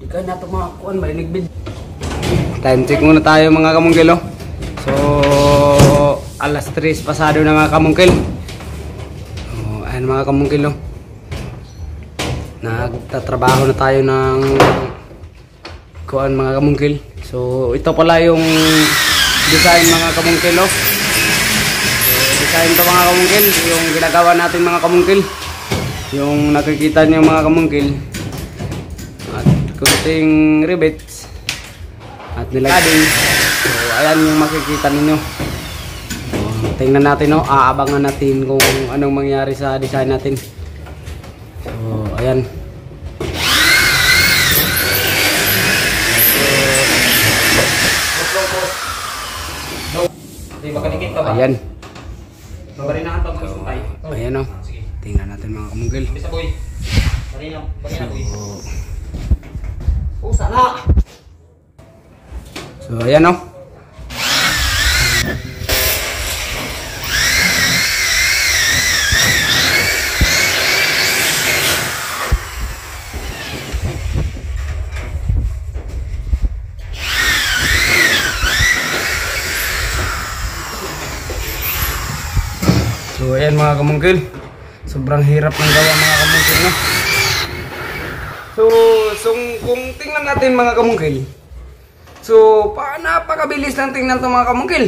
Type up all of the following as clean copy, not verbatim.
Ikaw na ito mga kuhan, marinig bid. Time check muna tayo mga kamungkil. Oh. So, alas 3 pasado na mga kamungkil. Oh, ayan mga kamungkil. Oh. Nagtatrabaho na tayo ng kuhan mga kamungkil. So, ito pala yung design mga kamungkil. Oh. So, design ito mga kamungkil. Yung ginagawa natin mga kamungkil. Yung nakikita niyo mga kamungkil. At kunting rivets. At nilagay. So, ayan yung makikita ninyo. So, tingnan natin, no? Aabangan natin kung anong mangyari sa design natin. So, ayan. Ayan. So, ayan, no? Tingnan natin mga kamungkil. So, ayan, no? So, ayan mga kamungkil. Sobrang hirap ng gawa mga kamungkil, no? So kung tingnan natin mga kamungkil. So, napakabilis lang tingnan to mga kamungkil.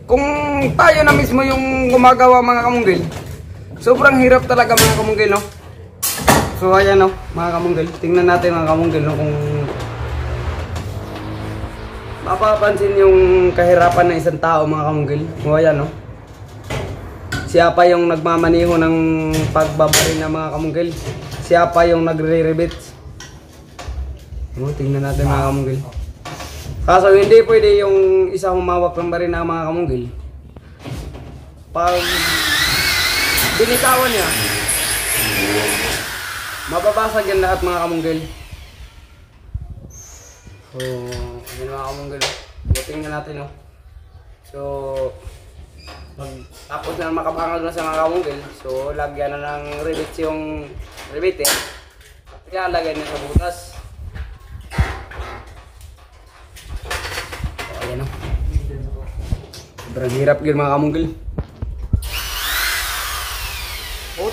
Kung tayo na mismo yung gumagawa mga kamungkil, sobrang hirap talaga mga kamungkil, no? So, ayan, no, mga kamungkil. Tingnan natin mga kamungkil, no, kung mapapansin yung kahirapan ng isang tao mga kamungkil. O, ayan, no? Siya pa yung nagmamaniho ng pagbabarin ng mga kamungkil. Siya pa yung nagre-rebits. Tingnan natin mga kamungkil. Kaso hindi pwede yung isa humawak ng barin ng mga kamungkil. Pag binitawan niya, mababasag yan lahat mga kamungkil. So, yun mga kamungkil. Tingnan natin, no? So, tapos na makabangag na sa mga kamungkil, so lagyan na ng rivets yung rivet, eh. Kaya lagyan niya sa butas. So, ayan, no? Sobrang hirap yun mga kamungkil.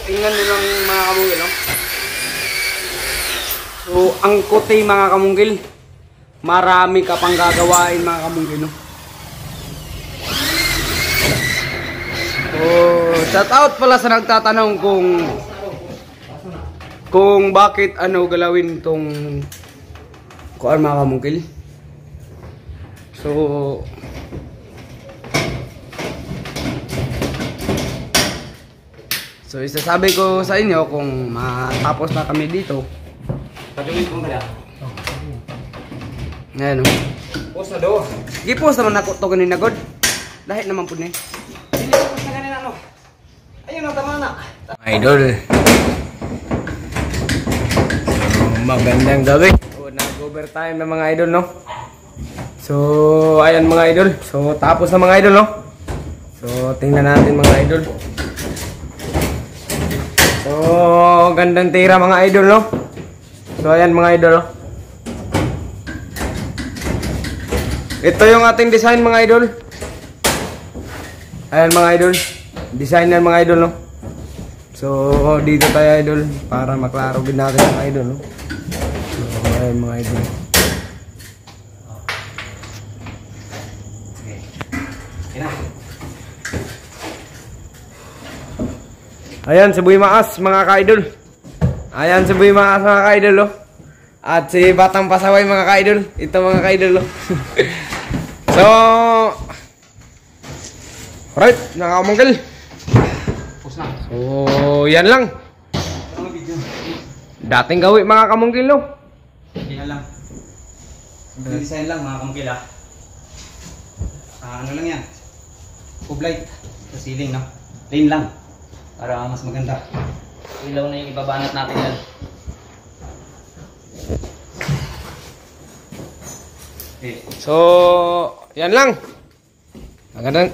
Tingnan nyo lang mga kamungkil, no? So ang kote mga kamungkil, marami ka pang gagawain mga kamungkil, no? Oh, shout out pala sa nagtatanong kung bakit galawin tong kuan mga kamungkil. So isasabi ko sa inyo kung matapos na kami dito. Patuloy ko kaya. Ngayon, no? Post na do. Sige, post naman ako to kanina god. Dahil naman po ni. Ayun na, tama na. Idol. So, magandang gabi. So, nag-overtime na mga idol, no? So, ayan mga idol. So, tapos na mga idol, no? So, tingnan natin mga idol. So, gandang tira mga idol, no? So, ayan mga idol, no? Ito yung ating design mga idol. Ayan mga idol. Designer mga idol, no? So, dito tayo idol para maklaro din natin mga idol, no? So, ayan mga idol. Ayan si Boy Maas mga ka-idol. Ayan si Boy Maas mga ka-idol, no? At si Batang Pasaway mga ka-idol. Ito mga ka-idol, no? So, alright, nakamanggal. So, yan lang. Dating gawi mga kamungkil, no? Yan lang. Design lang mga kamungkil, ha? Ano lang yan? Tube light sa ceiling, no? Plain lang. Para mas maganda. Ilaw na yung ibabanat natin yan. So, yan lang. Magandang